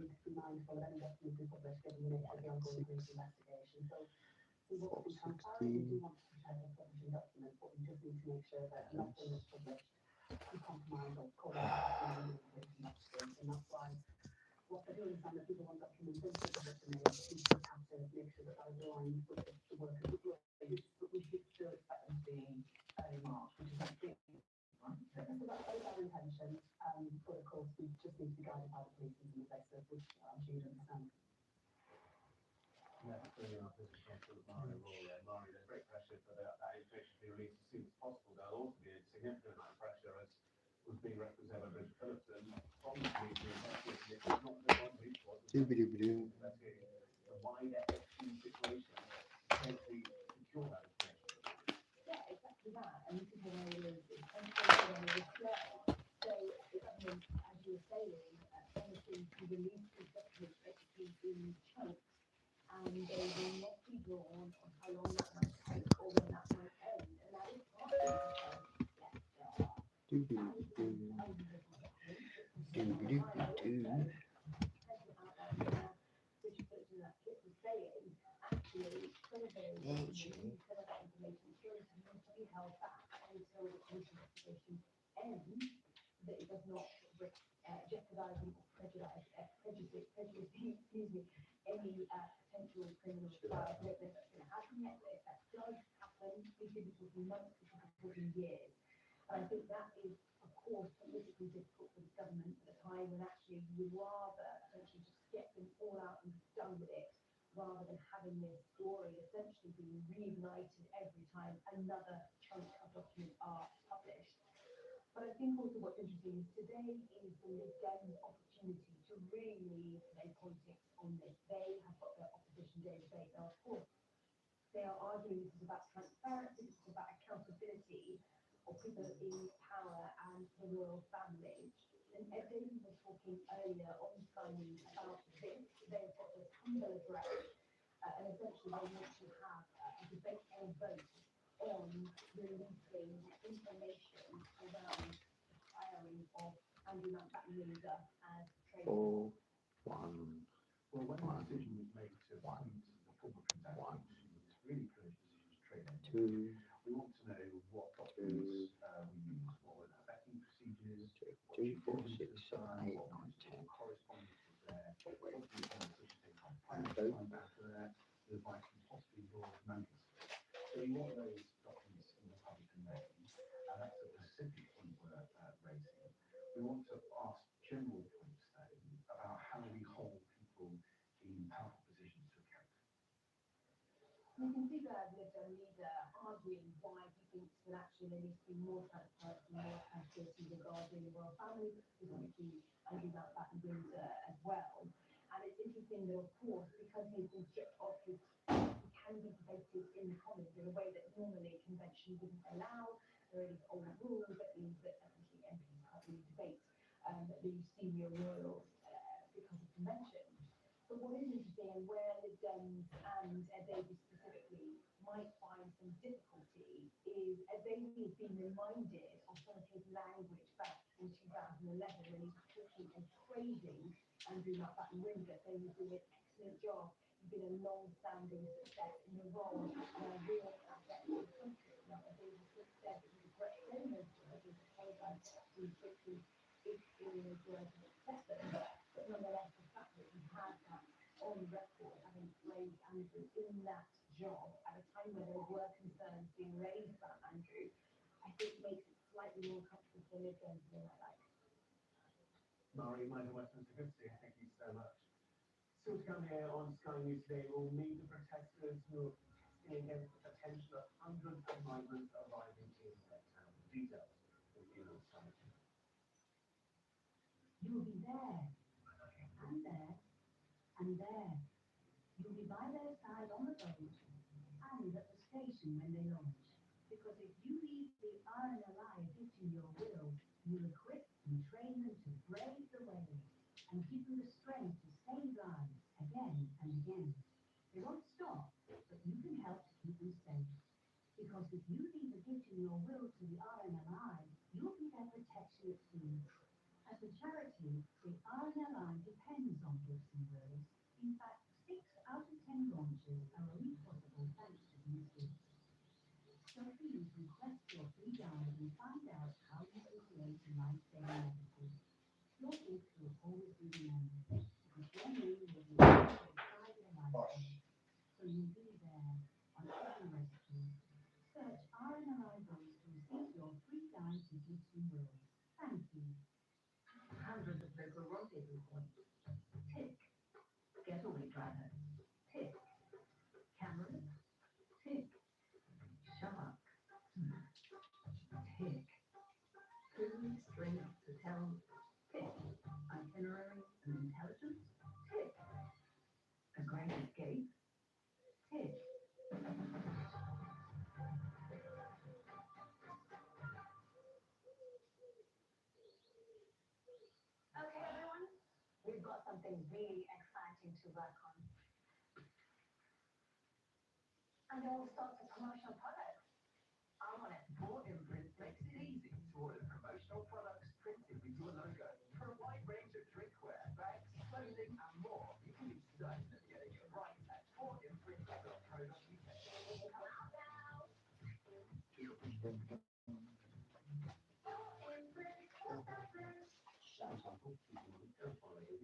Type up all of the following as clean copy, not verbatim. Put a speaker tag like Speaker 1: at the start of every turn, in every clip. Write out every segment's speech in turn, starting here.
Speaker 1: need to be mindful of any documents we publish given the nature of the ongoing police investigation. So we want to be transparent, we do want to protect the publishing documents, but we just need to make sure that nothing that's published can compromise or cause any ongoing police investigation. And that's why what I do understand that people want documents into the public domain, we just have to make sure that that is aligned with the work of the police, but we should still expect them to be marked, which is actually so that's our intention, but of course we just need to be guided by the police in some places, which I'm sure you understand.
Speaker 2: Yeah, clearly our position on sort of Mario role there. Mario, there's great pressure for that information to be released as soon as possible. There'll also be a significant amount of pressure, as was being represented by Richard Phillipson, from the police to investigate it. It's not the one police force, investigating the wider FT situation to potentially secure that information.
Speaker 1: Yeah, exactly that. And this is what I was concentrating on the flow. So the government, as you were saying, promising to release these documents basically in chunks, and they will not be drawn on how long that might take or when that might end. And that is partly because, yes, there are thousands of documents that can be Richard Phillipson, that Kit was saying, actually, some of those documents, some of that information still needs to be held back until the police investigation ends, so that it does not risk jeopardising or prejudicing, any potential criminal trial. I don't know if that's going to happen yet, but if that does happen, we could be talking months, we could be talking years. And I think that is, of course, politically difficult for the government at a time when actually you would rather essentially just get them all out and be done with it, rather than having this story essentially being reignited every time another chunk of documents are published. But I think also what's interesting is today is the Lib Dems' opportunity to really play politics on this. They have got their opposition day debate. Now, of course, they are arguing this is about transparency, this is about accountability of people in power and the royal family. And Ed Davey was talking earlier on Sky News about this. They've got this humble address, and essentially they want to have a debate or vote on releasing information around the hiring of Andrew Mountbatten Windsor as trainer.
Speaker 2: Well, when the decision was made to appoint the former Prince Andrew, it's really clear this was training. We want to know what documents we use, what were the vetting procedures, what you did with the son, what correspondence was there, what was the decision taken on plan after that, the advice from possibly law members. So you want those documents in the public domain, and that's a specific point we're raising. We want to ask general points about how we hold people in powerful positions to account.
Speaker 1: You can see the Lib Dem leader arguing why he thinks that actually there needs to be more transparency, more accountability regarding the royal family, specifically Andrew Mountbatten Windsor as well. And it's interesting that, of course, because he's been stripped of his, he can be debated in the Commons in a way that normally convention wouldn't allow. There is old rules that means that essentially MPs can't really debate the senior royals because of convention. But what is interesting, and where Lib Dems and Ed Davey specifically might find some difficulty, is Ed Davey has been reminded of some of his language back in 2011 when he was talking and praising Andrew Mountbatten Windsor, saying he's doing an excellent job, he's been a long-standing success in the role, and a real asset to the country. Now, Ed Davey has said that he regrets saying those words, he's apologised to his victims if those words were excessive, but nonetheless, the fact that he had that on record, having praised Andrew in that job at a time where there were concerns being raised about Andrew, I think makes it slightly more comfortable for Lib Dems than I like.
Speaker 2: Mari, Michael Westminster, good to see you. Thank you so much. Still to come here on Sky News today, we'll meet the protesters who are protesting against the potential of hundreds of migrants arriving in their town. Details will be on Sky News.
Speaker 1: You will be there, and there, and there. You'll be by their side on the boat, and at the station when they launch. Because if you leave the RNLI dictating your will, you'll equip and train them to brave the waves, and give them the strength to save lives again and again. They won't stop, but you can help to keep them safe. Because if you leave the dictating your will to the RNLI, you'll be their protection at sea. As a charity, the RNLI depends on you. something really exciting to work on. And all sorts of promotional products. I want it.
Speaker 2: More Imprint makes it easy to order promotional products printed with your logo. For a wide range of drinkware, bags, clothing, and more, you can be certain of getting it right at moreimprint.co.uk.
Speaker 1: Come out now.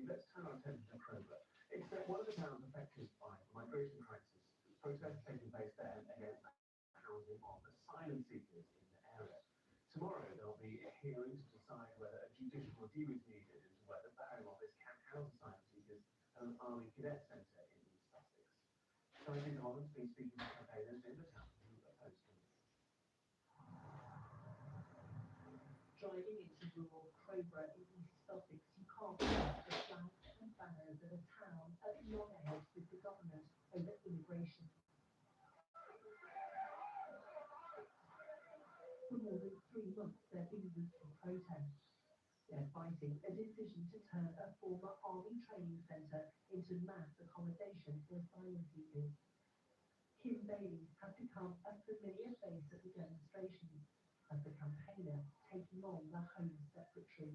Speaker 2: Let's turn our attention to Kroger. It's one of the towns affected by the migration crisis. Protests taking place there against housing of asylum seekers in the area. Tomorrow there'll be a hearing to decide whether a judicial review is needed into whether the Home Office can house asylum seekers at an Army Cadet Centre in East Sussex. Tracy Holland's been speaking to campaigners in the town who oppose them.
Speaker 3: Driving into rural Crowborough in East Sussex, you can't miss the flags and banners of a town at loggerheads with the government over immigration. For more than 3 months, there have been weekly protests. They're fighting a decision to turn a former army training centre into mass accommodation for asylum seekers. Kim Bailey has become a familiar face at the demonstrations as the campaigner taking on the Home Secretary.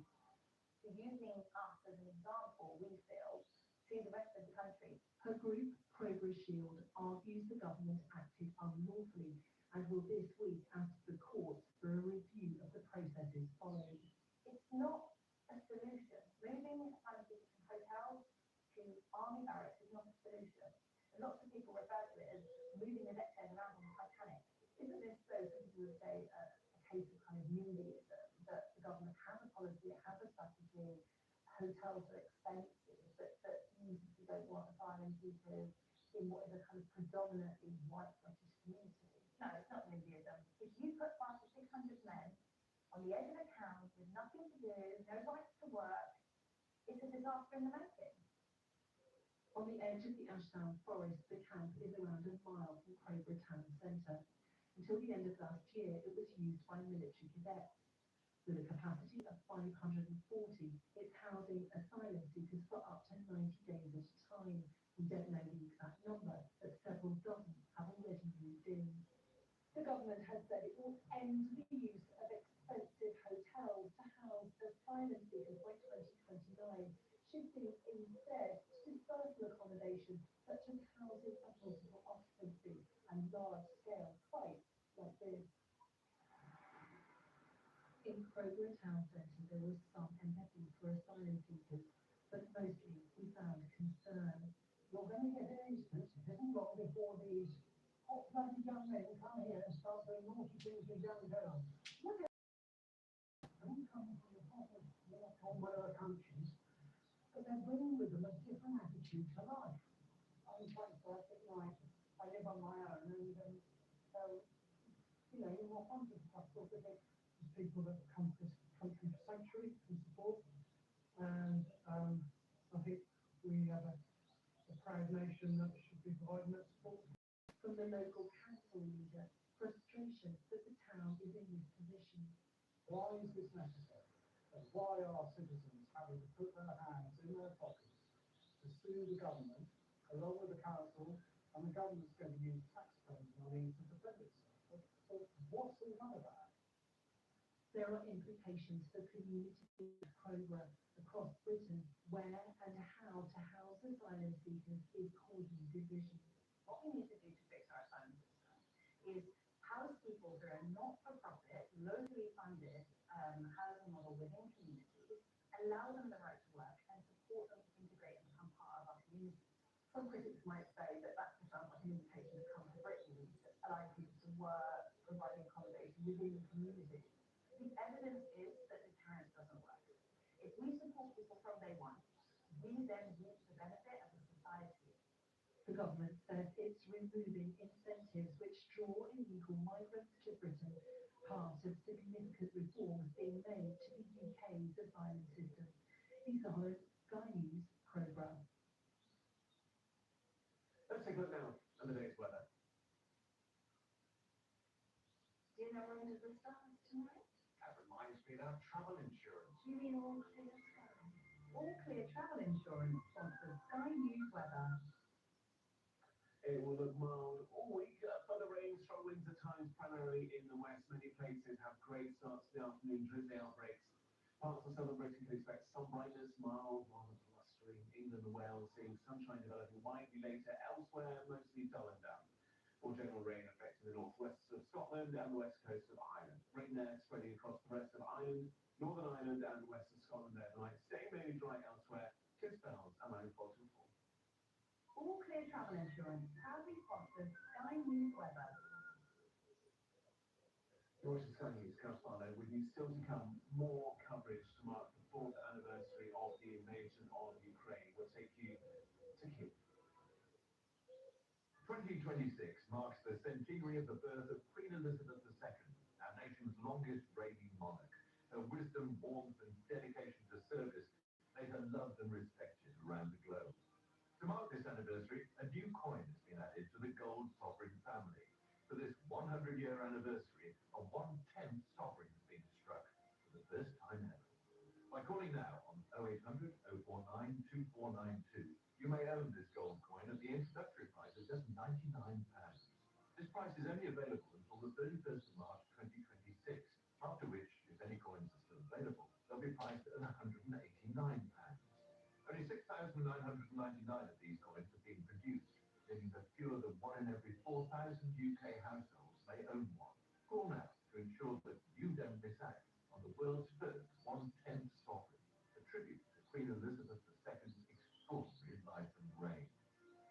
Speaker 1: Using us as an example, we feel, to the rest of the country.
Speaker 3: Her group, Progress Shield, argues the government acted unlawfully and will this week ask the courts for a review of the processes followed.
Speaker 1: It's not a solution. Moving asylum seekers from hotels to army barracks is not a solution. And lots of people refer to it as moving the deck chairs around on the Titanic. Isn't this, though, some people would say, a case of kind of NIMBYism, that the government has a policy, it has a strategy, hotels are expensive, but you don't want asylum seekers in what is a kind of predominantly white British community. No, it's not NIMBYism. If you put 500 to 600 men on the edge of a town with nothing to do, no rights to work, it's a disaster in the making.
Speaker 3: On the edge of the Ashdown Forest, the camp is around a mile from Crowborough Town Centre. Until the end of last year, it was used by military cadets. With a capacity of 540, it's housing asylum seekers for up to 90 days at a time. We don't know the exact number, but several dozen have already moved in. The government has said it will end the use of expensive hotels to house asylum seekers by 2029, shifting instead to dispersal accommodation such as housing of multiple occupancy and large-scale sites like this. In Crowborough Town Centre, there was some empathy for asylum seekers, but mostly we found concern.
Speaker 4: You're going to get an instance, it isn't long before these hot-blooded young men come here and start doing naughty things with young girls. Look at them coming from the top of war-torn countries, but they're bringing with them a different attitude to life. I'm quite at night. I live on my own, and so, you're more conscious of stuff, because there's people that come to this country for sanctuary and support, and I think we have a proud nation that should be providing that support.
Speaker 3: From the local council leader, frustration that the town is in this position.
Speaker 4: Why is this necessary? And why are citizens having to put their hands in their pockets to sue the government, along with the council, and the government's going to use taxpayers' money to defend itself? So what's all that about?
Speaker 3: There are implications for communities of Crowborough across Britain, where and how to house asylum seekers is causing division.
Speaker 1: What we need to do to fix our asylum system is house people who are not-for-profit, locally funded housing model within communities, allow them the right to work, and support them to integrate and become part of our community. Some critics might say that that sounds like an invitation to come to Britain, allowing people to work, providing accommodation within the community. The evidence is that deterrence doesn't work. If we support people from day one, we then reap the benefit as a society.
Speaker 3: The government says it's removing incentives which draw illegal migrants to Britain, part of significant reforms being made to the UK's asylum system. Lisa Holland, Sky News, Crowborough.
Speaker 2: Let's take a look now at the day's weather.
Speaker 1: Do you know we're under the stars tonight?
Speaker 2: That reminds me of our travel insurance.
Speaker 1: You mean all clear skies?
Speaker 3: All Clear Travel Insurance sponsors Sky News Weather.
Speaker 2: It will look mild all week. Further rain, strong winds at times, primarily in the west. Many places have grey starts to the afternoon, drizzly outbreaks. Parts of southern Britain can expect some brightness, mild, rather blustering. England and Wales seeing sunshine developing widely later. Elsewhere, mostly dull and damp. More general rain affecting the northwest of Scotland and the west coast of Ireland. Rain there spreading across the rest of Ireland, Northern Ireland and the west of Scotland overnight. Staying mainly dry elsewhere. Kiss bells and rain falls and fall.
Speaker 3: All Clear Travel Insurance proudly sponsors Sky News Weather.
Speaker 2: You're watching Sky News, Carl with you still to come. More coverage to mark the 4th anniversary of the invasion of Ukraine. We'll take you to Kiev.
Speaker 5: 2026 marks the centenary of the birth of Queen Elizabeth II, our nation's longest reigning monarch. Her wisdom, warmth and dedication to service made her loved and respected around the globe. To mark this anniversary, a new coin has been added to the gold sovereign family. For this 100-year anniversary, a 1/10 sovereign has been struck for the first time ever. By calling now on 0800 049 2492, you may own this gold coin at the introductory price of just £99. This price is only available until the 31st of March 2026, after which, if any coins are still available, they'll be priced at £189. Only 6,999 of these coins have been produced, meaning that fewer than 1 in every 4,000 UK households may own one. Call now to ensure that you don't miss out on the world's first 1/10 sovereign, a tribute to Queen Elizabeth II's extraordinary life and reign.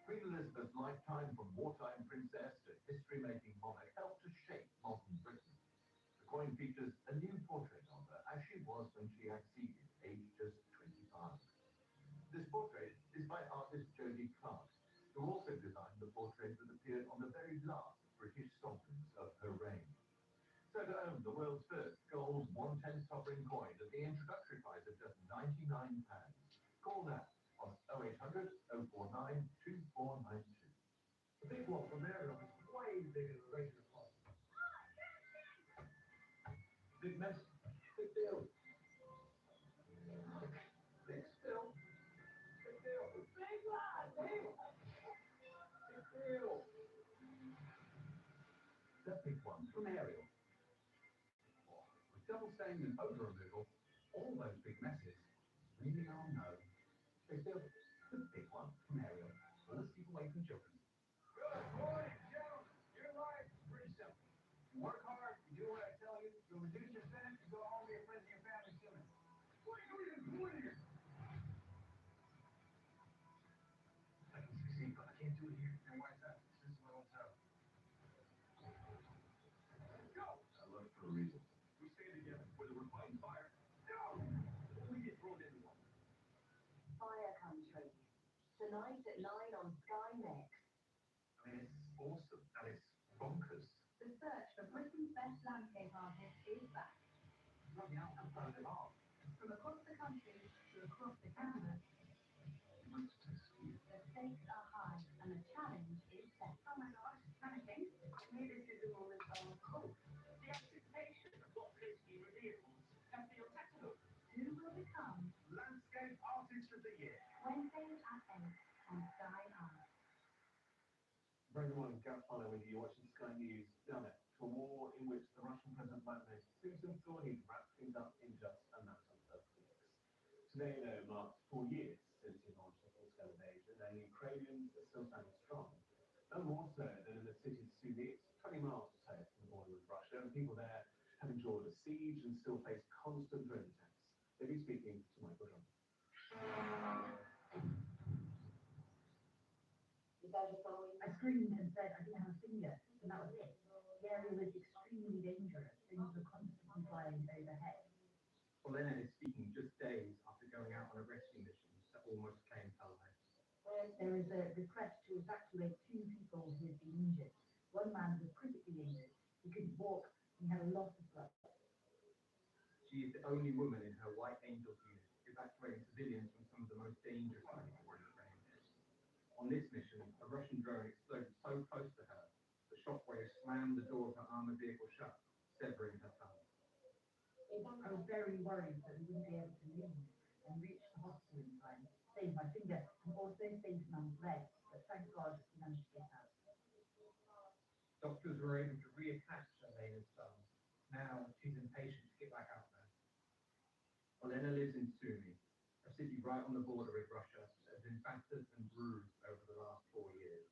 Speaker 5: Queen Elizabeth's lifetime from wartime princess to history-making monarch helped to shape modern Britain. The coin features a new portrait of her as she was when she acceded, aged just 25. This portrait is by artist Jodie Clark, who also designed the portrait that appeared on the very last British sovereigns of her reign. So to own the world's first gold 1/10 sovereign coin at the introductory price of just £99, call now on 0800 049 2492.
Speaker 4: The big one from Ariel is way bigger than the regular one.
Speaker 2: Big mess.
Speaker 4: Big deal. Big still. Big deal. Big lad. Big deal.
Speaker 5: The big one from Ariel. With double staining and odor removal, all those big messes really are no. Big deal. The big one from Ariel. Let's keep away from children.
Speaker 4: Good morning, gentlemen. Your life is pretty simple. You work hard, you do what I tell you, you'll reduce your sentence, and go home to your friends and your family sooner. What are you even doing here?
Speaker 5: I can succeed, but I can't do it here.
Speaker 4: And why is that? This is my old town. Go!
Speaker 5: I left for a reason.
Speaker 4: We stay together, whether we're fighting fire. No! We get thrown into one.
Speaker 3: Fire Country. Tonight at 9 on Sky Next.
Speaker 5: I mean, it's awesome and it's bonkers.
Speaker 3: The search for Britain's best landscape artist is back.
Speaker 5: Bloody hell, I'm proud of it all.
Speaker 3: From across the country to across the canvas,
Speaker 5: What's to see?
Speaker 3: the stakes are high and the challenge is set. Oh my gosh, panicking. Maybe this is a moment of hope. The anticipation of what could be revealed can feel tactile. Who will become
Speaker 2: Landscape Artist of the Year.
Speaker 3: Wednesdays at 8 on Sky Art.
Speaker 2: Very good morning, Gareth Farlow with you. You're watching Sky News. Done it. To a war in which the Russian President Vladimir Putin thought he'd wrap things up in just a matter of weeks. Today, though, marks 4 years since he launched a full-scale invasion, and Ukrainians are still standing strong. No more so than in the city of Sumy. It's 20 miles or so from the border with Russia, and people there have endured a siege and still face constant drone attacks. They'll be speaking to Michael Drummond.
Speaker 3: I screamed and said I didn't have a finger, and that was it. The area was extremely dangerous. Things were constantly flying overhead.
Speaker 5: Well, Leonard is speaking just days after going out on a rescue mission that almost came to life.
Speaker 3: There is a request to evacuate 2 people who had been injured. One man was critically injured. He couldn't walk and had a loss of blood.
Speaker 5: She is the only woman in her White Angels unit evacuating civilians from some of the most dangerous areas in Ukraine. On this mission, a Russian drone exploded so close to her, the shockwave slammed the door of her armored vehicle shut, severing her thumb.
Speaker 3: I was very worried that we wouldn't be able to leave. and reached the hospital in time, saved my finger and also saved Mum's leg, but thank God we managed to get out.
Speaker 6: Doctors were able to reattach Elena's thumb. Now she's impatient to get back out there. Elena lives in Sumy, a city right on the border with Russia that has been battered and bruised over the last 4 years.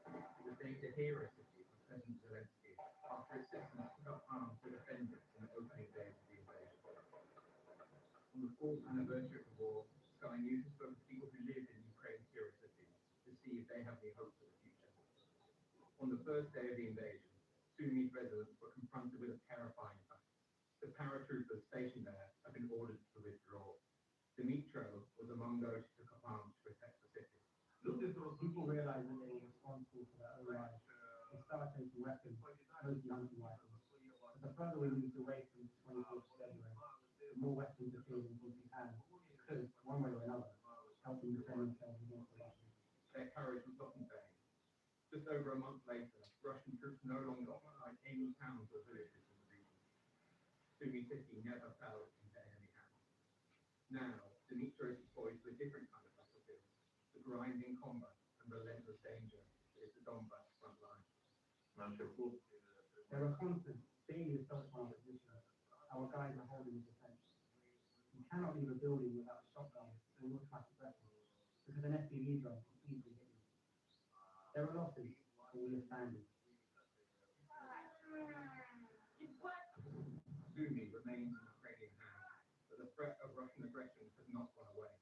Speaker 6: It was named a hero city for President Zelensky after its citizens took up arms to defend it in the opening days of the invasion. On the 4th anniversary of the war, Sky News has spoken to people who live in Ukraine's hero city to see if they have any hope for the future. On the first day of the invasion, Sumi's residents were confronted with a terrifying fact. The paratroopers stationed there have been ordered to withdraw. Dimitro was among those who took up arms to protect the city.
Speaker 4: People realized that they were responsible for their own lives. They started taking weapons, mostly hunting rifles. But the further we moved away from the 24th of February, the more weapons appeared in people's hands, could, one way or another, help them defend themselves against the Russians.
Speaker 6: Their courage was not in vain. Just over a month later, Russian troops no longer occupied any towns or villages in the region. Sumy city never fell into enemy hands. Now, Dimitro is poised to a different kind of battlefield, the grinding combat and relentless danger that is the Donbass front line.
Speaker 4: There are constant, daily assaults on our position. Our guys are holding the defense. You cannot leave a building without a shotgun or an automatic weapon, because an FPV drone can easily hit you. There are losses, but we are standing.
Speaker 6: Sumy remains in Ukrainian hands, but the threat of Russian aggression has not gone away.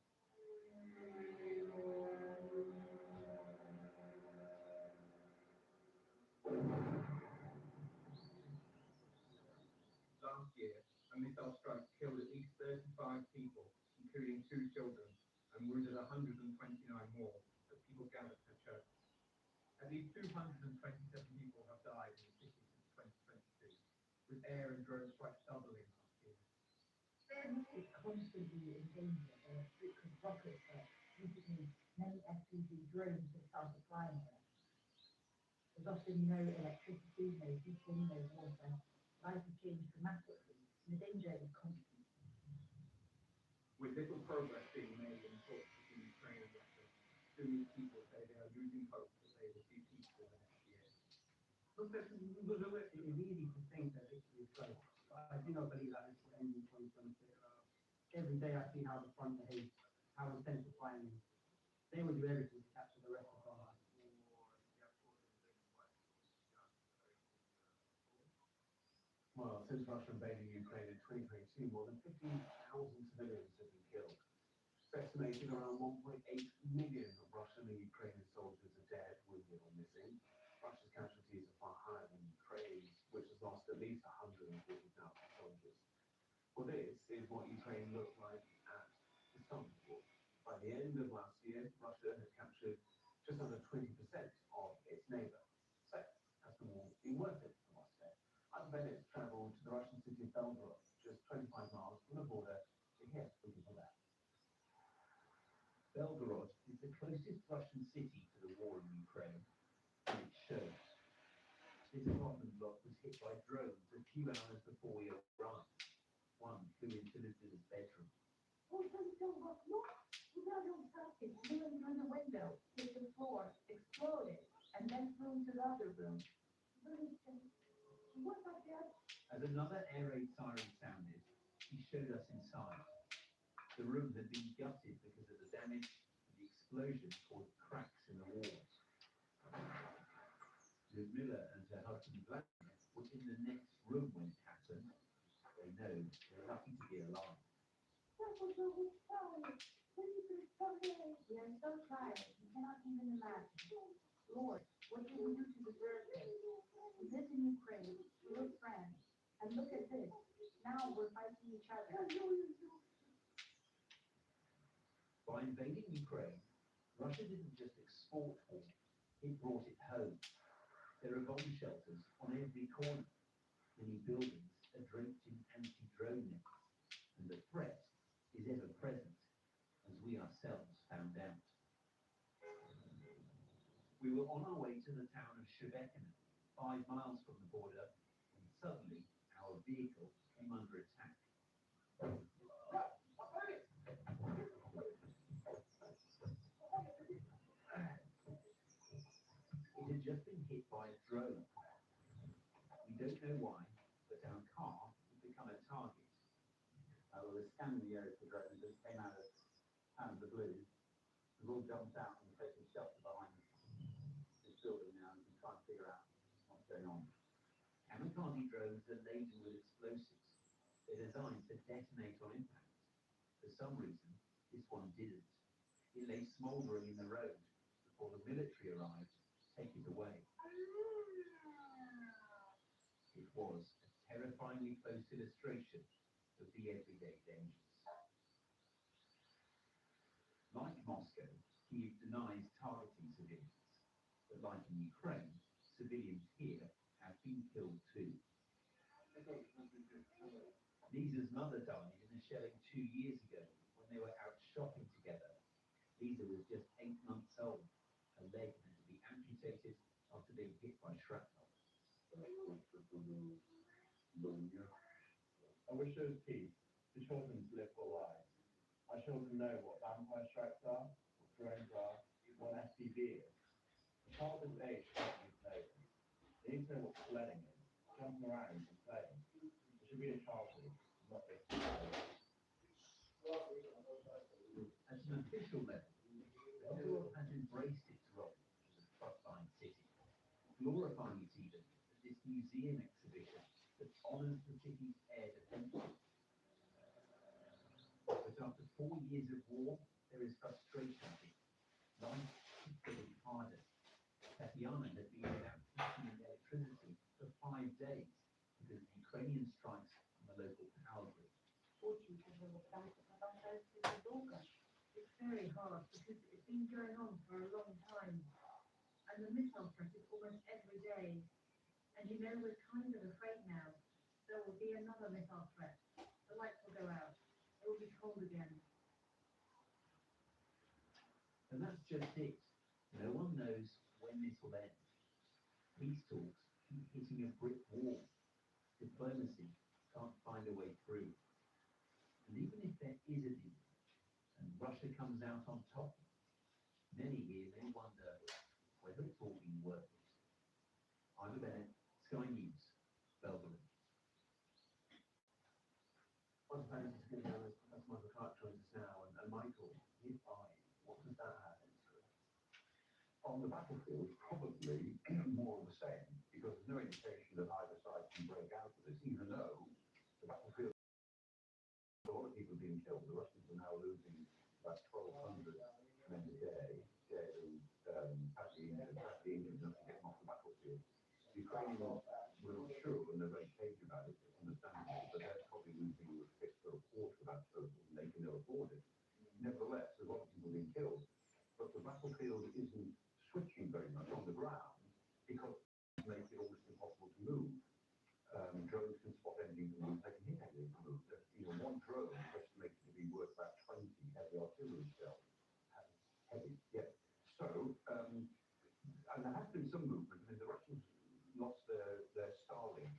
Speaker 6: Last year, a missile strike killed at least 35 people, including 2 children, and wounded 129 more as people gathered for church. At least 227 people have died in the city since 2022, with air and drone strikes doubling last year.
Speaker 3: It's constantly in danger of frequent rocket threats. Recently, many FPV drones have started flying there. There's often no electricity, no heating, no water. Life has changed dramatically, and the danger is constant.
Speaker 6: With little progress being made in talks between Ukraine and Russia, Sumy people say they are losing hope that they will see peace in the next year.
Speaker 4: It is easy to think that victory is close, but I do not believe that this will end in 2026. Every day I see how the front behaves, how intense the fighting is. They will do everything to capture the rest of our lives.
Speaker 2: Well, since Russia invaded Ukraine in 2022, more than 15,000 civilians have been killed. It's estimated around 1.8 million Russian and Ukrainian soldiers are dead, wounded, or missing. Russia's casualties are far higher than Ukraine's, which has lost at least 140,000 soldiers. Well, this is what Ukraine looked like at the start of the war. By the end of last year, Russia had captured just under 20% of its neighbour. So, has the war been worth it for Moscow? I've travelled to the Russian city of Belgorod, just 25 miles from the border, to hear from people there.
Speaker 5: Belgorod is the closest Russian city to the war in Ukraine, and it shows. This apartment block was hit by drones a few hours before we arrived. One flew into Lisa's bedroom.
Speaker 3: Oh, don't look, look! We got no started, flew in through the window, hit the floor, exploded, and then flew into the other room. What about that?
Speaker 5: As another air raid siren sounded, he showed us inside. The room had been gutted because of the damage, and the explosion caused cracks in the walls. Ludmila and her husband Vladimir were in the next room when it happened. They know they're lucky to be alive.
Speaker 3: We are so tired, we cannot even imagine. Lord, what did we do to deserve this? We live in Ukraine, we were friends, and look at this. Now we're fighting each other.
Speaker 5: By invading Ukraine, Russia didn't just export war, it brought it home. There are bomb shelters on every corner. Many buildings are draped in anti-drone nets, and the threat is ever present, as we ourselves found out. We were on our way to the town of Shebekina, 5 miles from the border, when suddenly our vehicle came under attack. just been hit by a drone. We don't know why, but our car has become a target.
Speaker 2: We were scanning the area for drones and it came out of the blue. We've all jumped out and taken shelter behind this building now and trying to figure out what's going on.
Speaker 5: Kamikaze drones are laden with explosives. They're designed to detonate on impact. For some reason, this one didn't. It lay smouldering in the road before the military arrived to take it away. It was a terrifyingly close illustration of the everyday dangers. Like Moscow, Kyiv denies targeting civilians. But like in Ukraine, civilians here have been killed too. Lisa's mother died in a shelling 2 years ago when they were out shopping together. Lisa was just 8 months old. Her leg had to be amputated after being hit by shrapnel.
Speaker 2: I wish there was peace for children to live full lives. Our children know what vampire strikes are, what drones are, what an SPV is. A child of age can't need to know this. They need to know what sledding is, jumping around and playing. It should be a childhood, not just a
Speaker 5: At an official level, the world has embraced its role as a frontline city, glorifying it even at this museum exhibition that honours the city's air defences. But after 4 years of war, there is frustration here. Life is getting harder. Tatiana had been without heating and electricity for 5 days because of Ukrainian strikes on the local power grid.
Speaker 3: It's very hard because it's been going on for a long time. And the missile threat is almost every day. And you know, we're kind of afraid now. There will be another missile threat. The lights will go out. It will be cold again.
Speaker 5: And that's just it. No one knows when this will end. Peace talks keep hitting a brick wall. Diplomacy can't find a way through. And even if there is a deal, and Russia comes out on top, many here may wonder whether it's all been worth it. Ivor Bennett, Sky News, Belgium.
Speaker 2: What's the is going to be as Michael Clark joins us now, and Michael, year 5, what does that have in store? On the battlefield, probably more of the same, because there's no indication that either side can break out of this, even though the battlefield, a lot of people being killed. The Russians are now losing about 1,200 men a day, dead and badly injured enough to get them off the battlefield. The Ukrainians will sure, and they're very cagey about it, understandably, but they're probably losing a fifth or a quarter of that total, and they can ill afford it. Nevertheless, there's a lot of people being killed, but the battlefield isn't switching very much on the ground because it makes it almost impossible to move. Drones can spot anything to move, they can hit anything to move. One drone is estimated to be worth about 20 heavy artillery shells. Heavy, yeah. So, and there has been some movement. I mean, the Russians lost their Starlink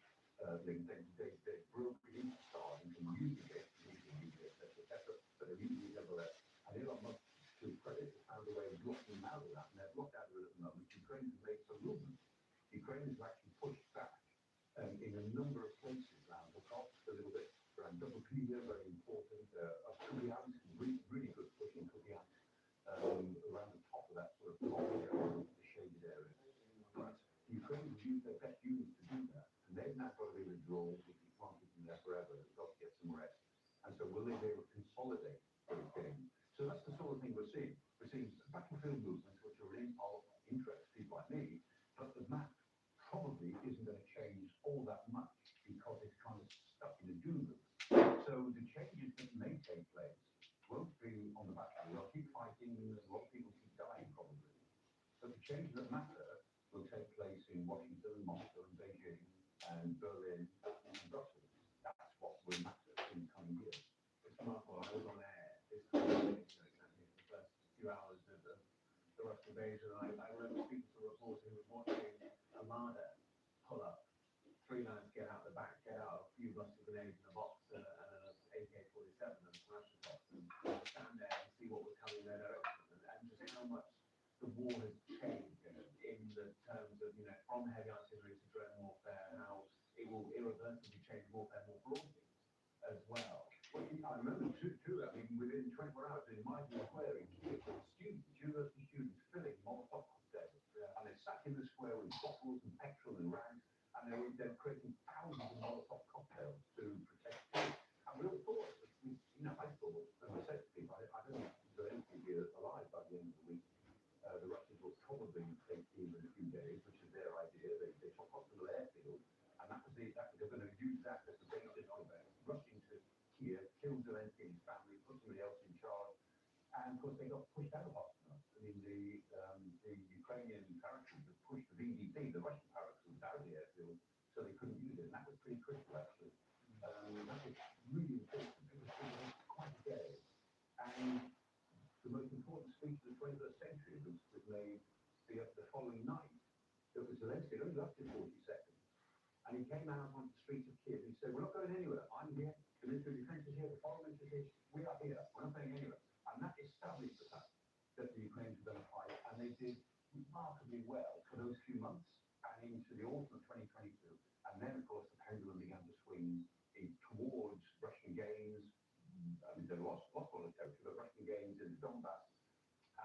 Speaker 2: link. They broke into Starlink and used it, etc. But they're using it nevertheless. And Elon Musk, to his credit, has found a way of blocking them out of that. And they're blocked out of it at the moment. Ukraine has made some movement. Ukraine has actually pushed back in a number of places around the top, a little bit around Double Clear, very important. Kupiansk, really good push in Kupiansk, around the top of that sort of area, the shaded area. But Ukraine has used their best units to do that, and they've now got to be withdrawal because you can't keep them there forever. They've got to get some rest. And so will they be able to consolidate those gains? So that's the sort of thing we're seeing. We're seeing battlefield movements which are of interest to people like me, but the map probably isn't going to change all that much because it's kind of stuck in a doom. So the changes that may take place won't be on the battlefield. They'll keep fighting, and a lot of people keep dying probably. But the changes that matter will take place in Washington, Moscow, and Beijing, and Berlin, and Brussels. That's what will matter in the coming years.
Speaker 6: It's remarkable. I was on air this morning, exactly the first few hours of the Russian invasion. I remember speaking to a reporter who was watching Armada pull up. 3 lads get out the back, get out a few mustard grenades in a box and an AK-47 and a Kalashnikov, and stand there and see what was coming in their direction, and just how much the war has changed in the terms of from heavy artillery to drone warfare, how it will irreversibly change warfare more broadly as well.
Speaker 5: Well, I remember too, I mean, within 24 hours in my square in Kiev, students, university students, filling Molotov cocktails. And they sat in the square with bottles and petrol and rags, and they're creating thousands of Molotov cocktails to protect kids. And we all thought, I thought, and I said to people, I don't think Zelensky will be alive by the end of the week. The Russians will probably take Kiev in a few days, which is their idea. They took Hospital Airfield, and they're going to use that as the basis of rushing to Kiev, kill Zelensky and his family, put somebody else in charge, and of course they got pushed out of Hospital. I mean, the Ukrainian paratroopers had pushed the VDP, the Russian paratroopers, out of the airfield, so they couldn't use it, and that was pretty critical, actually. That was really important. It was quite a day. And the most important speech of the 21st century was made the following night. It was Zelensky, it only lasted 40 seconds. And he came out on the streets of Kiev and he said, we're not going anywhere. I'm here. The Ministry of Defense is here. The Foreign Ministry is here. We are here. We're not going anywhere. And that established the fact that the Ukrainians were going to fight. And they did remarkably well for those few months and into the autumn of 2022. And then, of course, the pendulum began to swing towards Russian gains. I mean, they lost all the territory, but Russian gains in the Donbass.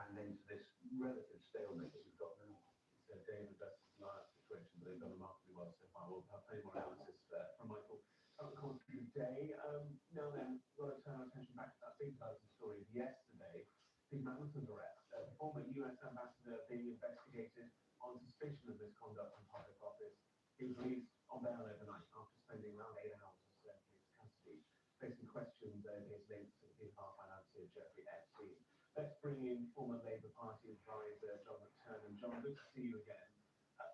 Speaker 5: And then to this relative stalemate that we've got now.
Speaker 6: So David, that's the last situation, but they've done remarkably well so far. We'll have plenty more analysis from Michael. Of course, today, now then, we've got to turn our attention back to that big person story of yesterday, Steve Magnuson's arrest. The former US ambassador being investigated on suspicion of misconduct in public office. He was released on bail overnight after spending around 8 hours or so in police custody, facing questions against links to the PR financier Jeffrey Epstein. Let's bring in former Labour Party advisor John McTernan. John, good to see you again.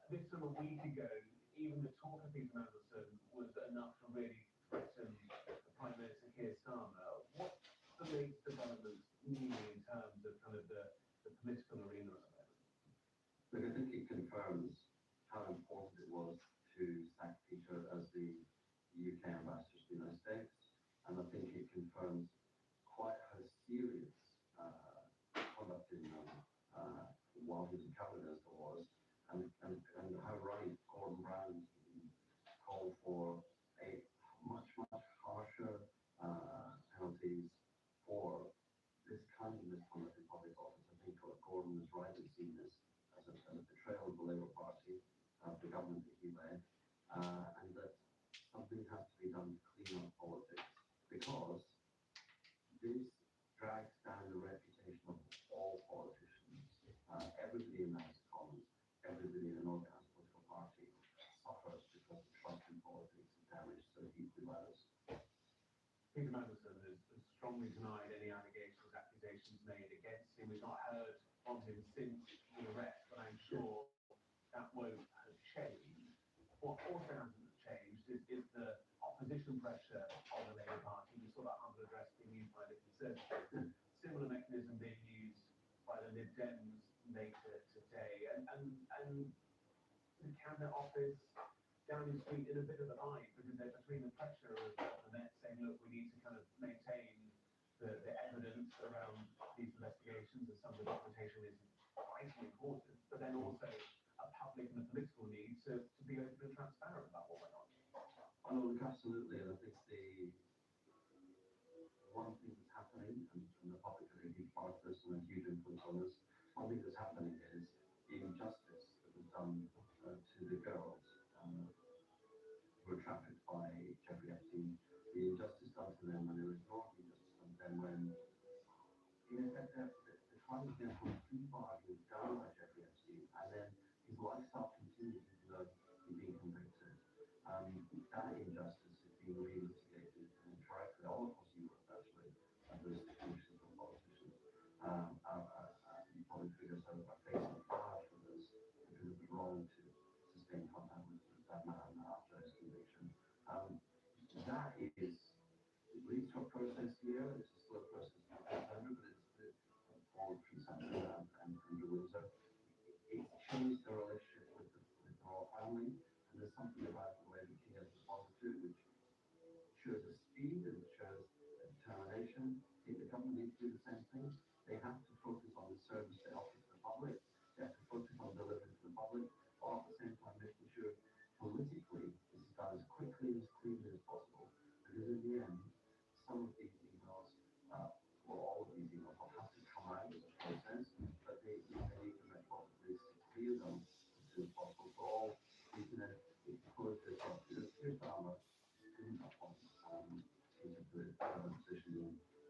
Speaker 6: This time a week ago, even the talk of Peter Mandelson was enough to really threaten the Prime Minister Keir Starmer. What's the latest developments meaning in terms of kind of the political arena at the moment?
Speaker 7: Look, I think it confirms how important it was to sack Peter as the UK ambassador to the United States, and I think it confirms quite how serious conduct in while he was in cabinet was, and how right Gordon Brown called for a much harsher penalties for this kind of misconduct in public office. I think Gordon was rightly seen this as a betrayal of the Labour Party, the government that he led, and that something has to be done to clean up politics, because this drags down the reputation of all politicians. Everybody in the House of Commons, everybody in an organised political party suffers because the trust in politics is damaged so deeply by this.
Speaker 6: Peter Mandelson has strongly denied any accusations made against him. We've not heard from him since the arrest, but I'm sure that won't have changed. What also hasn't changed is the opposition pressure on the Labour Party. We saw that humble address being used by the Conservatives. Similar mechanism being used by the Lib Dems later today. And the Cabinet Office down in street in a bit of a bind, because they're between the pressure of the Met saying, look, we need to kind of maintain the evidence around these investigations, and some of the documentation is vitally important, but then also a public and a political need to be open and transparent about what went on.
Speaker 7: Oh, no, look, absolutely, and I think the one thing that's happening, and the public are a huge part of this and a huge influence on this, one thing that's happening is the injustice that was done to the girls who were trafficked by Jeffrey Epstein, the injustice done to them, and there was not injustice done to them when, in effect, the trial was from 3 bars down by Jeffrey Epstein, and then his lifestyle continued even though he'd been convicted. That injustice is being reinstigated correctly all across Europe, actually, and those institutions and politicians. Public figures are facing far from this because it was wrong to sustain contact with that man after his conviction. That is, it leads to a process here. It's a slow process for September, but it's forward from Samuel and from Windsor. It's changed the relationship with the royal family, and there's something about the way the king has responded to it, which shows a speed and shows a determination. I think the government needs to do the same thing. They have to focus on the service they offer to the public. They have to focus on delivering to the public, while at the same time making clear them as soon as possible for all, you know, it's close to here's Bama, didn't appoint, into the position in the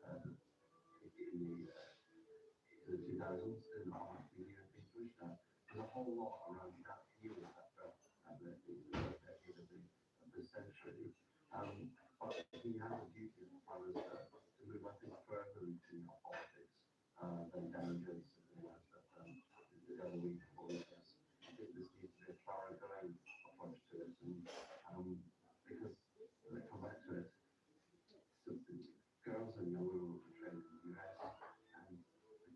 Speaker 7: 2000s, didn't appoint the European Commissioner. There's a whole lot around that period, at the decade of the century. But he has a duty as far as to move, I think, further into politics than delegates and the other week politics. I think this needs to be a thoroughgoing approach to it, and because when they come back to it, so the girls and young women were trained in the US, and the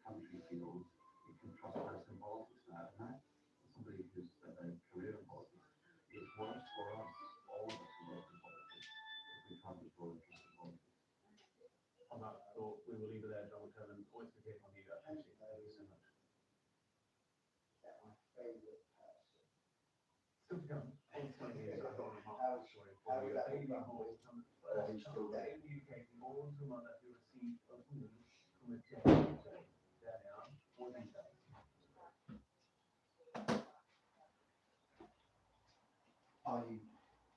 Speaker 7: country feels it can trust us in politics now. And that, somebody who's spent a career in politics, it's worse for us, all of us who work in politics, if we can't restore the trust in politics.
Speaker 2: On that thought, we will leave it there, John McKellen. Always good hearing from you. Thank you so much.
Speaker 4: That my favourite person.
Speaker 2: Still to come. On Sunday, I've got a
Speaker 4: How's-
Speaker 2: remarkable story
Speaker 4: how
Speaker 2: for you.
Speaker 4: would that
Speaker 2: Baby
Speaker 4: be?
Speaker 2: Hall becomes the
Speaker 4: Oh,
Speaker 2: first
Speaker 4: he's still
Speaker 2: child
Speaker 4: there.
Speaker 2: in the UK born to a mother who received a wound from a dead baby. There they are. More details.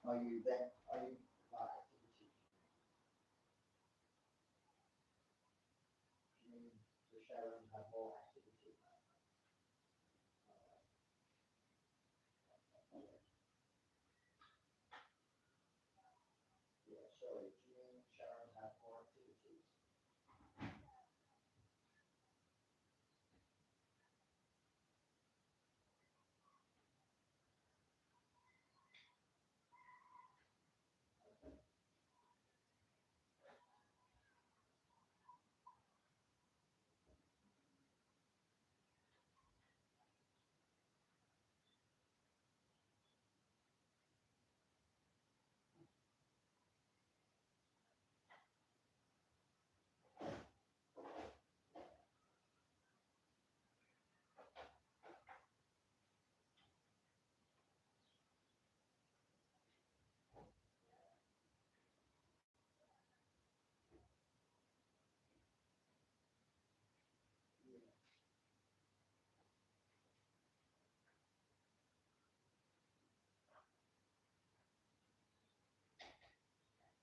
Speaker 4: Are you there? Are you like activity? Do you mean the Sharon have more activity? Yeah, sorry, do you mean Sharon have more activities?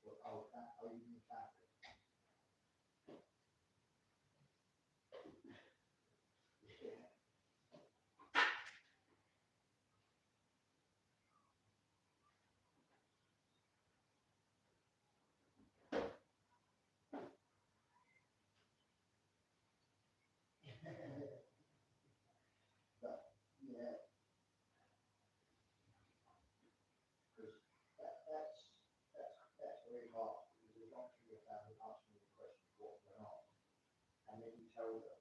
Speaker 4: Well, oh, you mean family? Yeah. But, yeah. Because that's very hard, because as long as your family asks me the question, what went on, and then you tell them,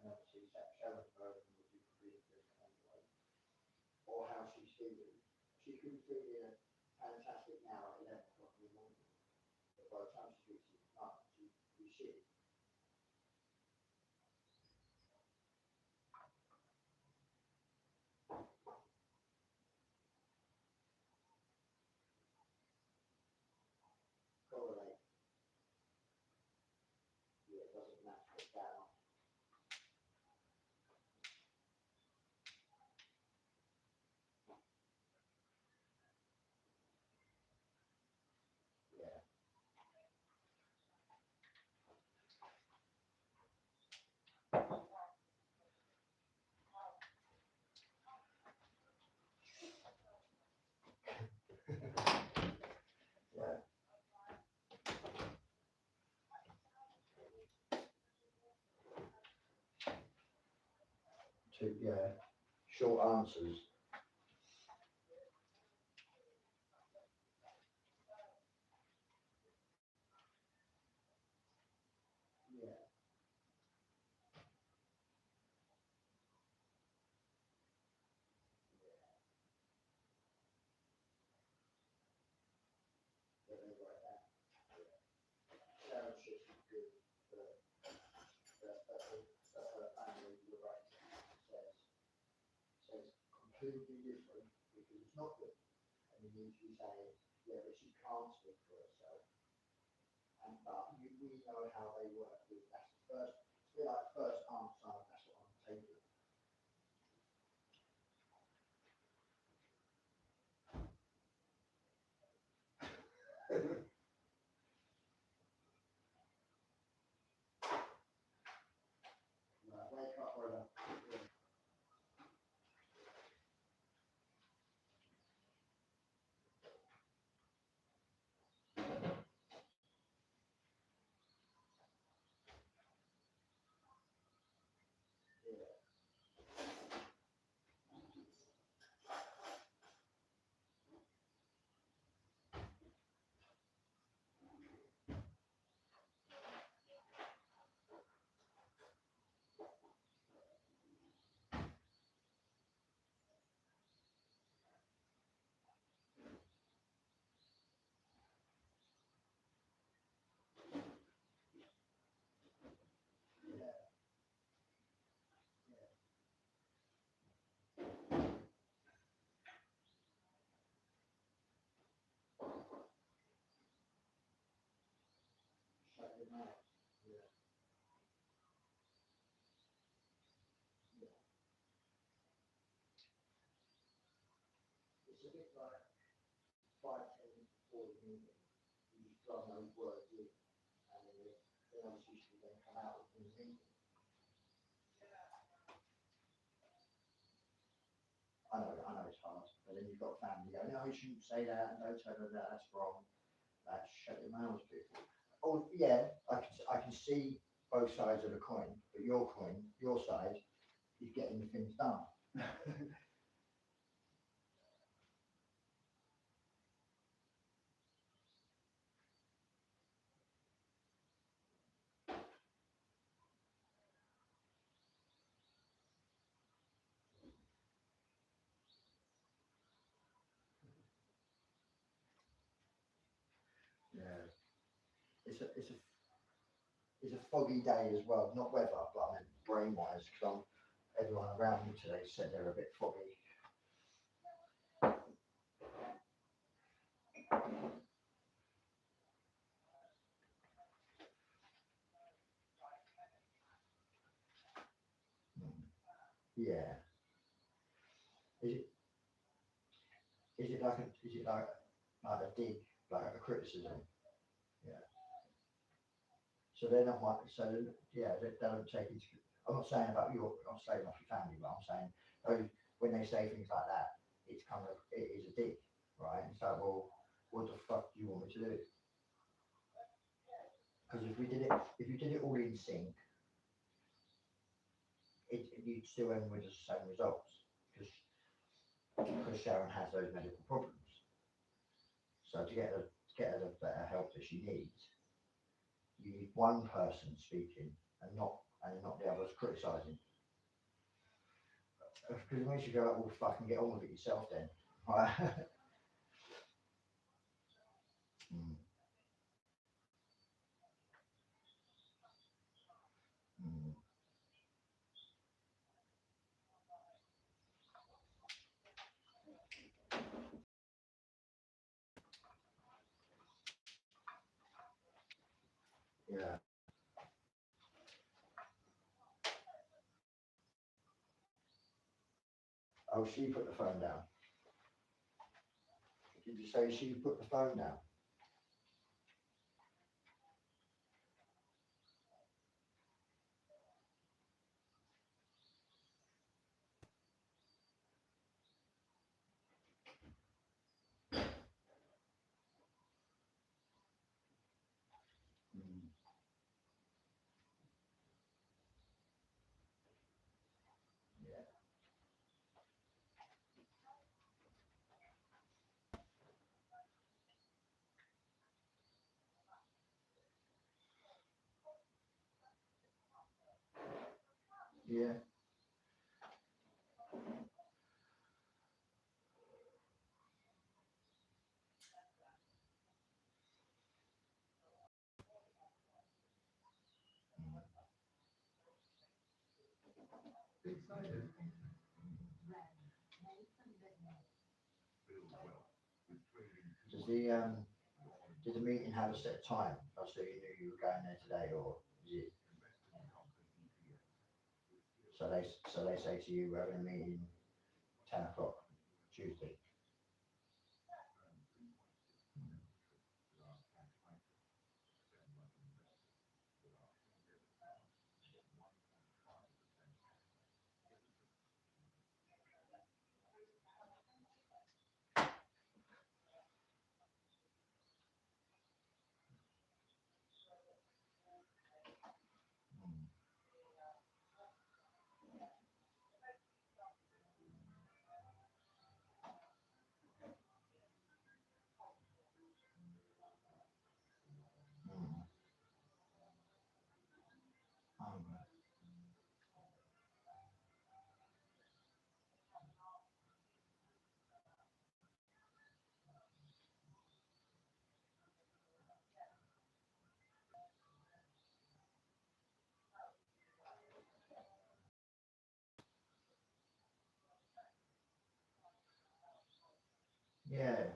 Speaker 4: and obviously Sharon's version would be completely different anyway, or how she's feeling. She could be feeling fantastic now at 11 o'clock in the morning, but by the time she speaks to you tonight, she's shit. Correlate. Yeah, it doesn't match what's going on. Yeah. Yeah. Yeah, short answers. Yeah. Yeah, they write that. Sharon says she's good, but her family, you're right, says completely different, because it's not good. And you need to be saying, yeah, but she can't speak for herself. And but we know how they work. That's the first, it's a bit like first answer, that's what I'm taking.
Speaker 8: Wake up, brother. Shut your mouth. Yeah. It's a bit like 5, 10 minutes before the meeting, you just throw those words in, and then obviously you should then come out with the meeting. I know it's hard, but then you've got family going, no, you shouldn't say that, and don't tell her that, that's wrong. That's shut your mouths, people. Oh, yeah, I can see both sides of the coin, but your side, is getting the things done. Yeah, it's a foggy day as well, not weather, but I mean brain-wise, because everyone around me today said they're a bit foggy. Yeah. Is it like a dig, like a criticism? Yeah. So they're not like, so yeah, they don't take into, I'm not saying about I'm saying off your family, but I'm saying when they say things like that, it's kind of, it is a dig, right? It's like, well, what the fuck do you want me to do? Because if you did it all in sync, you'd still end with the same results, because Sharon has those medical problems. So to get her the better help that she needs, you need one person speaking and not the others criticising. Because it makes you go, like, well, fucking get on with it yourself then, right? Mm, mm, yeah. Oh, she put the phone down. Did you say she put the phone down? Mm, yeah. Yeah.
Speaker 5: Excited?
Speaker 8: Does did the meeting have a set time? Oh, so you knew you were going there today, or is it? So they say to you, we're having a meeting 10 o'clock Tuesday. Yeah.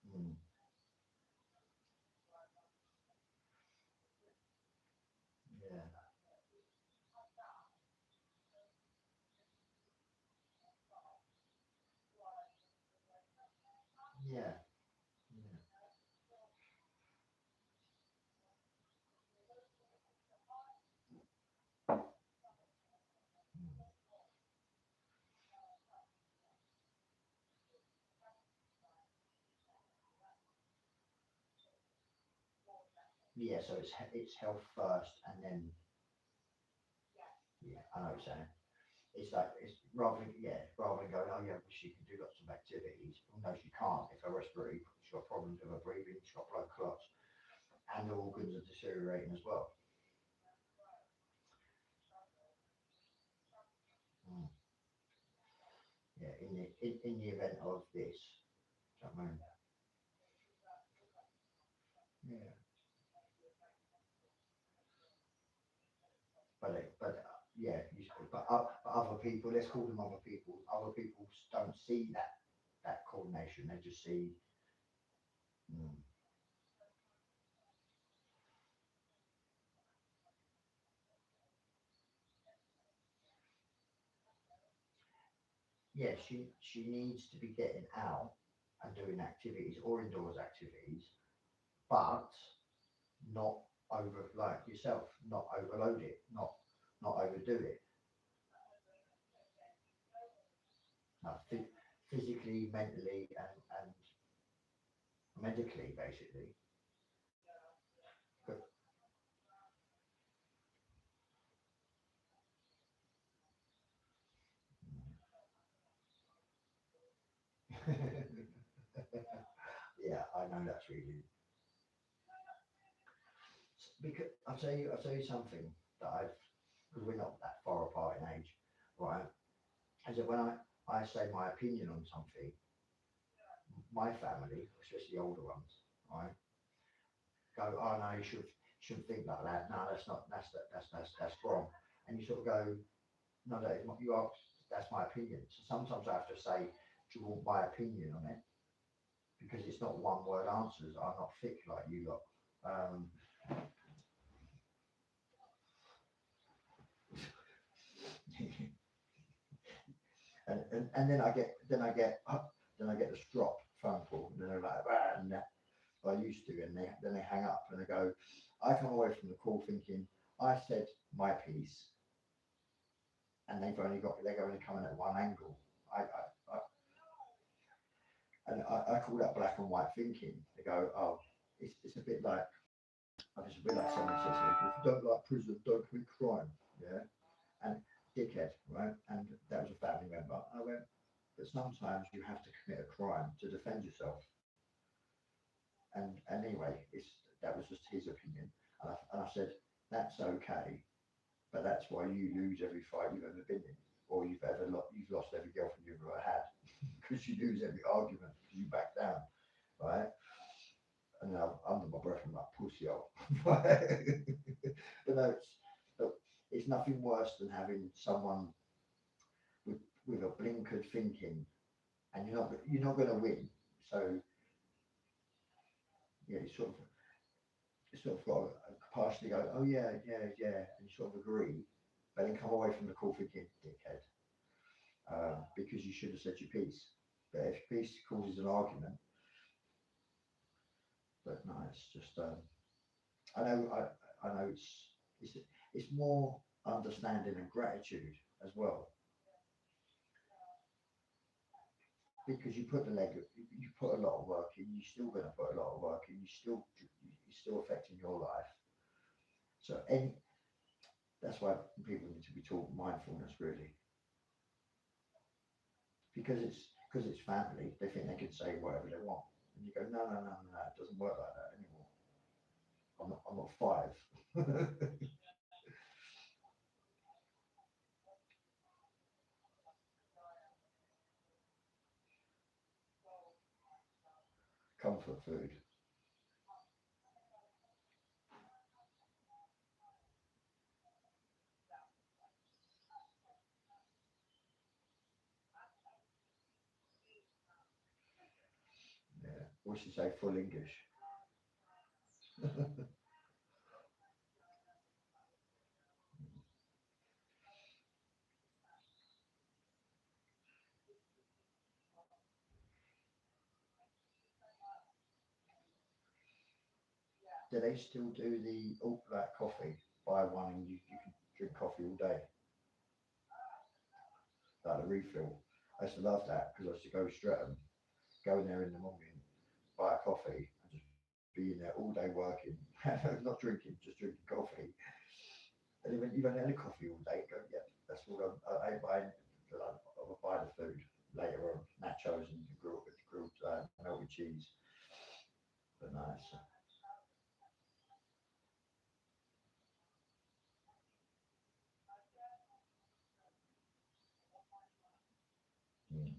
Speaker 8: Mm. Yeah. Yeah. Yeah. Mm. Yeah, so it's health first, and then yeah, I know what you're saying. It's like it's rather than going, oh yeah, well, she can do lots of activities. Well, no, she can't. If her respiratory, she's got problems with her breathing, she's got blood clots, and her organs are deteriorating as well. Mm. Yeah, in the event of this, do you know what I mean? Yeah, yeah, but other people, let's call them other people. Other people don't see that coordination. They just see. Mm. Yeah, she needs to be getting out and doing activities or indoors activities, but not over like yourself, not overload it, not overdo it. No, physically, mentally, and medically, basically. But yeah, I know that's really because I'll tell you something that I've because we're not that far apart in age, right? Is that when I say my opinion on something, my family, especially the older ones, right, go, oh no, you shouldn't think like that. No, that's not that's wrong. And you sort of go, no, that is not you are that's my opinion. So sometimes I have to say, do you want my opinion on it? Because it's not one word answers. I'm not thick like you lot. Um, and then I get the strop phone call, and they're like, "Ah," and that I used to, and then they hang up, and they go, I come away from the call thinking I said my piece, and they're only coming at one angle. I and I call that black and white thinking. They go, oh, it's a bit like it's a bit like someone says, if you don't like prison, don't commit crime, yeah, and dickhead, right? And that was a family member. I went, but sometimes you have to commit a crime to defend yourself. And anyway, that was just his opinion, and I said that's okay, but that's why you lose every fight you've ever been in, or you've lost every girlfriend you've ever had, because you lose every argument because you back down, right? And then I'm under my breath, I'm like pussy hole. But no, look, it's nothing worse than having someone with a blinkered thinking, and you're not going to win. So yeah, you sort of got to partially go, oh yeah, and you sort of agree, but then come away from the call thinking, dickhead, because you should have said your piece. But if your piece causes an argument, but no, it's just I know it's it's more understanding and gratitude as well, because you put a lot of work in, you're still going to put a lot of work in, you're still affecting your life. So that's why people need to be taught mindfulness really, because it's family. They think they can say whatever they want, and you go, no, it doesn't work like that anymore. I'm not five. Comfort food. What should say? Full English. Do they still do the all black coffee? Buy one and you can drink coffee all day. Like the refill. I used to love that because I used to go to Streatham, go in there in the morning, buy a coffee, and just be in there all day working, not drinking, just drinking coffee. And even you've only had a coffee all day, go, yeah, that's what I ain't buying. I'll buy the food later on, nachos and grilled melted cheese. But nice. Mm,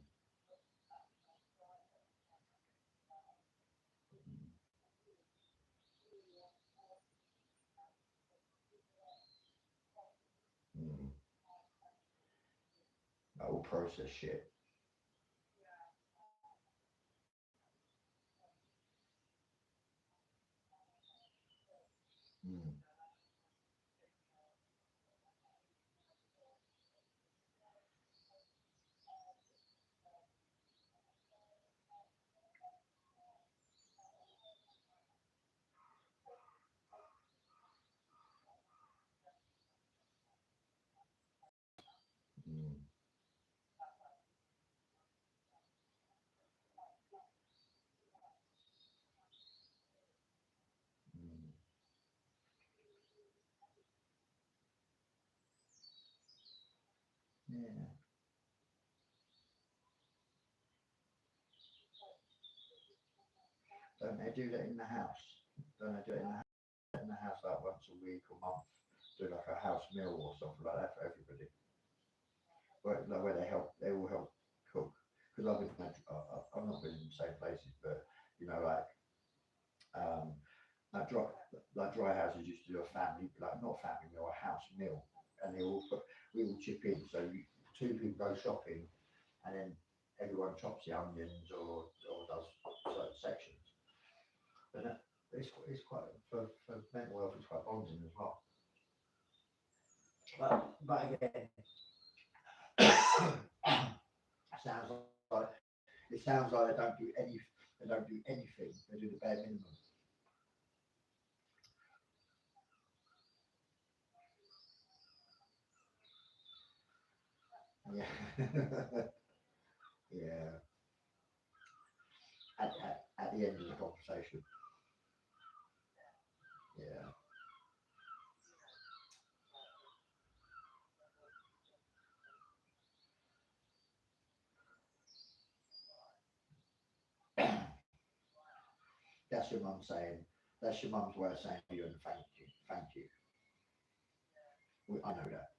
Speaker 8: mm. That all processed shit. Mm, mm, mm. Yeah. Don't they do that in the house? Don't they do it in the house like once a week or month? Do like a house meal or something like that for everybody. Where they all help cook. Because I've not been in the same places, but you know, um, like dry houses used to do a family, like not a family meal, a house meal, and we all chip in. So two people go shopping, and then everyone chops the onions or does certain sections. But it's quite for mental health. It's quite bonding as well. But again, sounds like it sounds like they don't do anything. They do the bare minimum. Yeah. Yeah. At the end of the conversation. Yeah. That's your mum saying. That's your mum's way of saying to you and thank you. Thank you. I know that.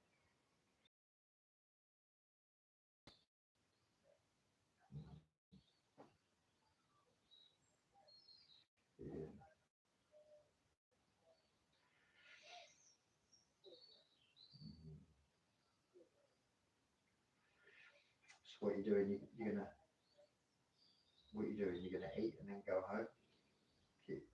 Speaker 8: Yeah. So what you doing? You're gonna what you doing? You're gonna eat and then go home. Keep-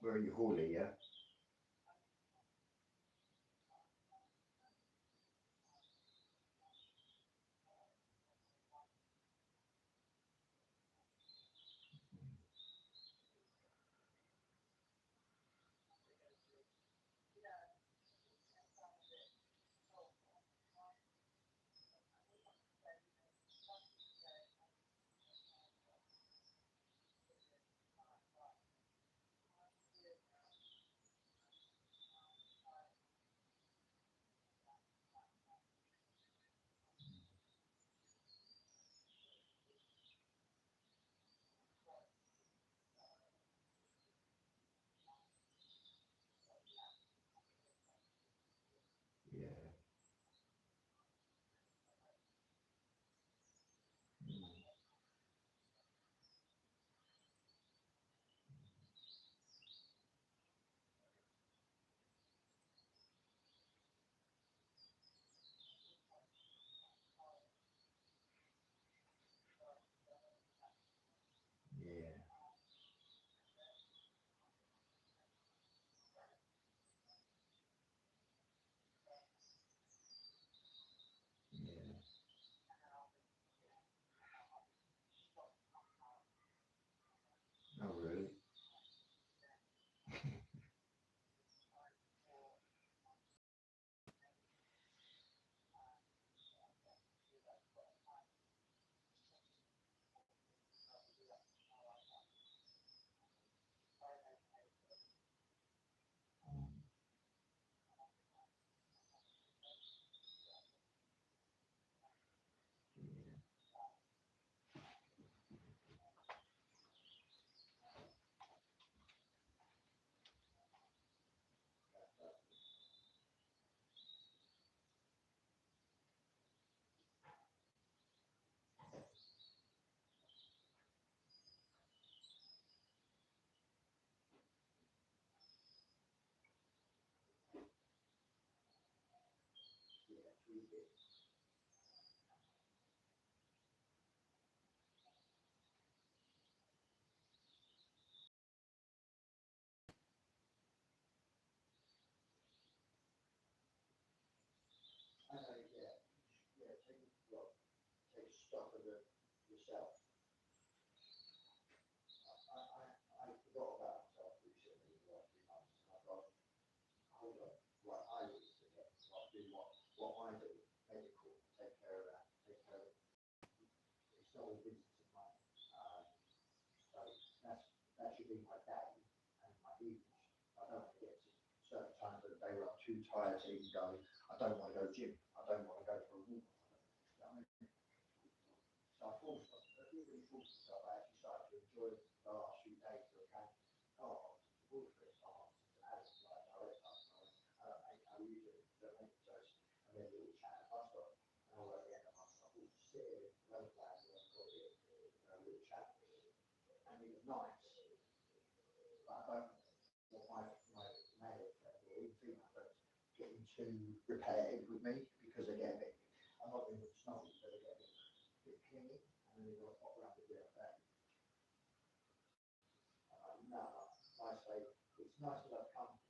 Speaker 8: Where are you, Hawley? Yeah. I know, yeah, take stock of it yourself. I forgot about myself recently, the last few months, and I thought, hold on, right, I need to get, like, do what I do, medical, take care of that, take care of it. It's not all business and money. So that should be my day and my evenings. I don't want to get to certain times of the day where I'm too tired to even go. I don't want to go gym. I don't want to go for a walk. You know what I mean? So I didn't really force myself. I actually started to enjoy the last few days of going, oh, all of this, oh, as like direct how you do it. So it's a little chat at bus stop. And all at the end of the bus stop, we'll sit here, load plans, and I've got a little chat. And it was nice. But I don't want my male friend or even female friends getting too repetitive with me because they get a bit, I'm not being snobby, but they get a bit clingy and then they want to pop around with their thing. No, I say it's nice to have company.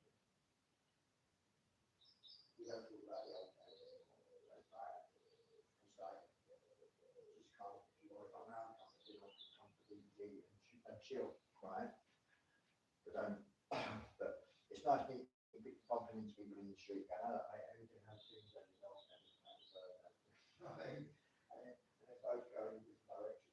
Speaker 8: We don't talk about the old days anymore. It's like, just come, if you want to come around, come to dinner, come to DG and chill, right? But don't, but it's nice bumping into people in the street going, hello, mate, everything has things and you know, and they both go in different directions.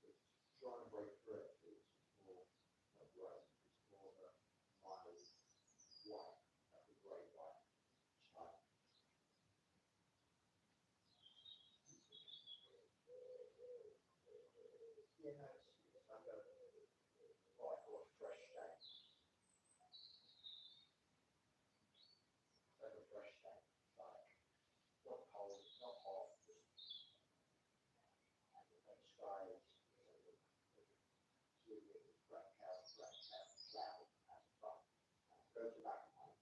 Speaker 8: It's trying to break through it. It's more not grey, it's more the mild white, like a grey white type. Yeah, no, it's like what I call a fresh stain. It's like a fresh stain, like not cold, not hot, just and the sky is black cloud at the front. Go to back of mine,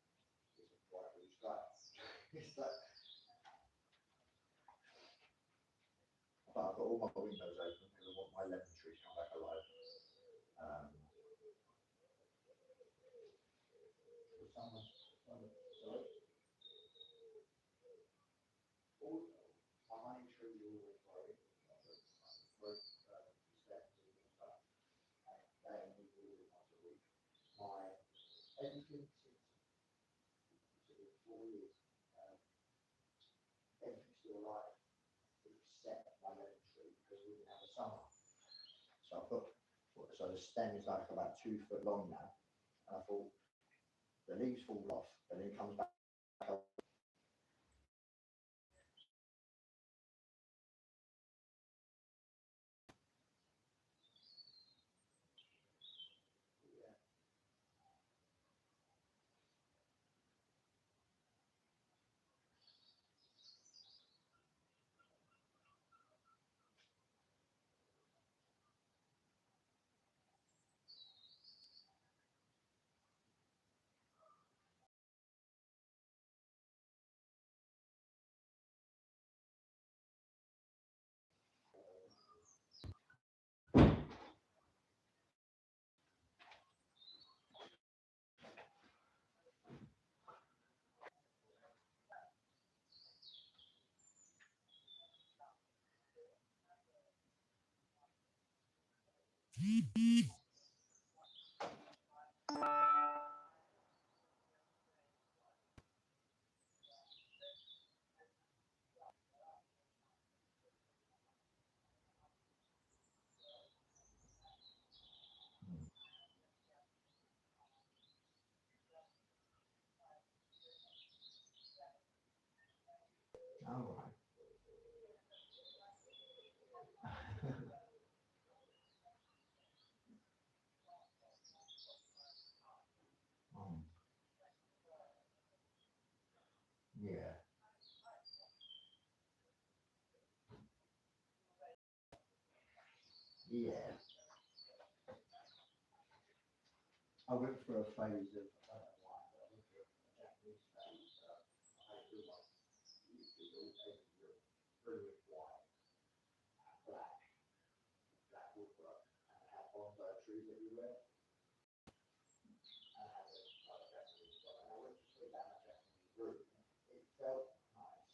Speaker 8: it's a bright blue sky. It's like, but I've got all my windows open because I want my lemon tree to come back alive. Sorry. All my honey trees are always growing. They only water once a week. My everything since 4 years, everything's still alive except my lemon tree because we didn't have a summer. So I put, so the stem is like about 2 foot long now, and I thought the leaves fall off, and then it comes back. All right. Yeah. Yeah. I went through a phase of, I don't know why, but I went through a Japanese phase. I feel like it's all blue and white, black, black woodwork, and I had bonsai trees everywhere. And I had like a Japanese, and I went to sit down a Japanese room. It felt nice,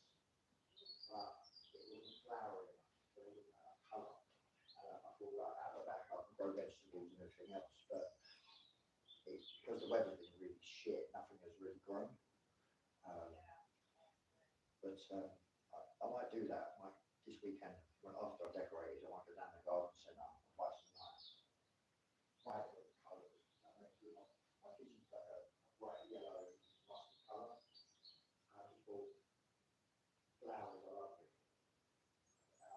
Speaker 8: but it wasn't flowery enough, so it wasn't enough colour. I thought, right, out the back I can grow vegetables and everything else, but it's because the weather's been really shit, nothing has really grown. But I might do that. This weekend, when after I've decorated, I might go down the garden centre and buy some nice vibrant colours. My kitchen's like a bright yellow mustard colour. I just bought flowers. I love it.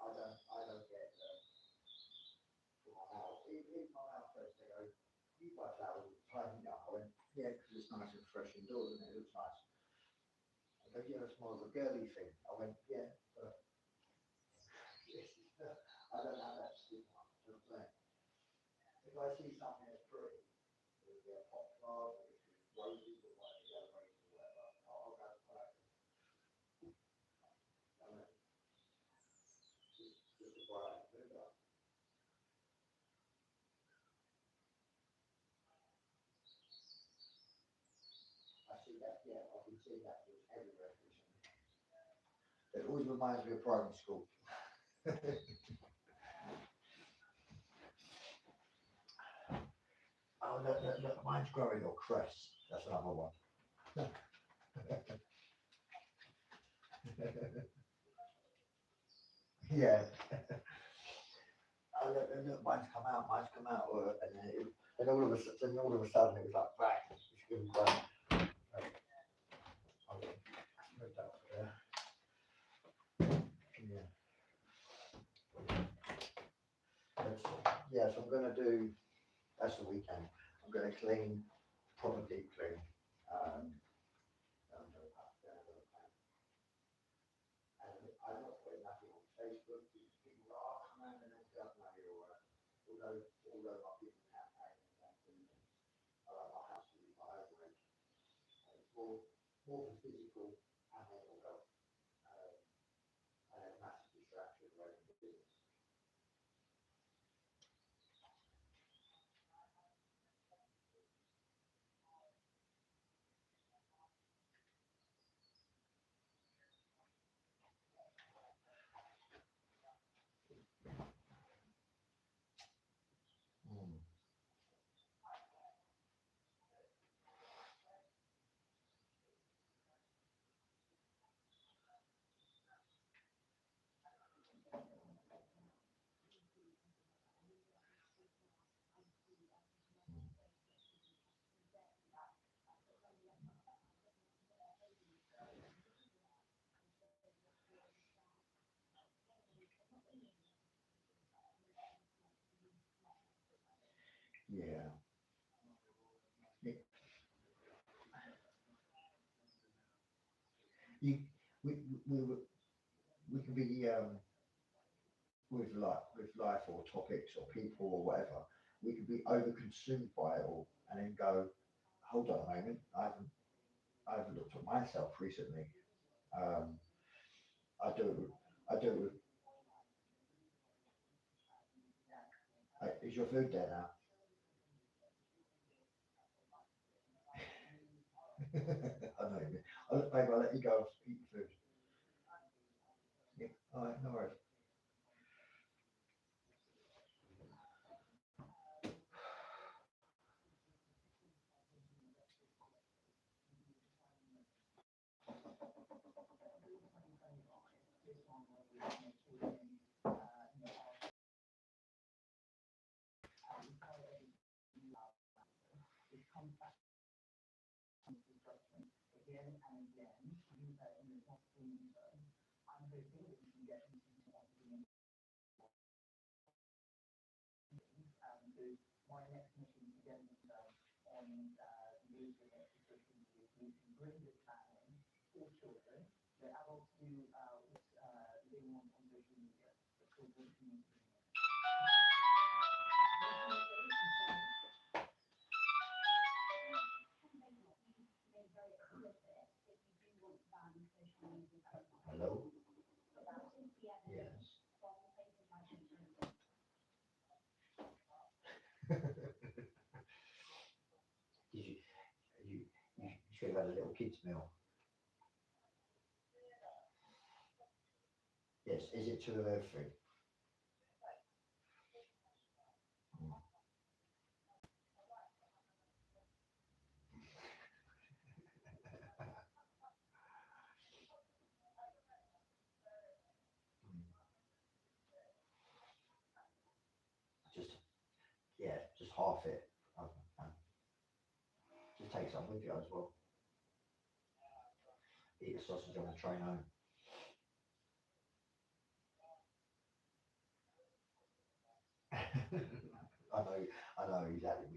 Speaker 8: I don't get for my house. Even my house goes, they go, you buy flowers all the time, you know. I went, yeah, because it's nice and fresh indoors and it looks nice. I go, yeah, it's more of a girly thing. I went, yeah, but I don't have that stigma. You know what I'm saying? If I see something that's pretty, it'll be a poplar, or it's roses or whatever, yellow roses or whatever, I'll go for that. I mean, just a bright mood up. I see that, yeah, I can see that everywhere recently. It always reminds me of primary school. Oh, look, mine's growing or cress. That's another one. Yeah. Oh, look, mine's come out, and then all of a sudden, it was like, bang, it's going bang. Okay, move that up there. Yeah. So I'm going to do, that's the weekend, I'm going to clean, proper deep clean. And I'm not putting nothing on Facebook because people go, oh, come around and then stuff, no, you're all right. Although my people campaign and things, I like my house to be my own way. It's more for physical and mental health. And a massive distraction away from business. Mm. Yeah. You, we, we, we we can be with life or topics or people or whatever. We can be over consumed by it all and then go, hold on a moment, I haven't looked at myself recently. Um, I do it with, is your food there now? I know you. Babe, I'll let you go eat your food. Yeah. All right, no worries. could have had a little kids meal. Yes, is it 2 of everything? Just, yeah, just half it. Just take some with you as well. Eat a sausage on the train home. I know exactly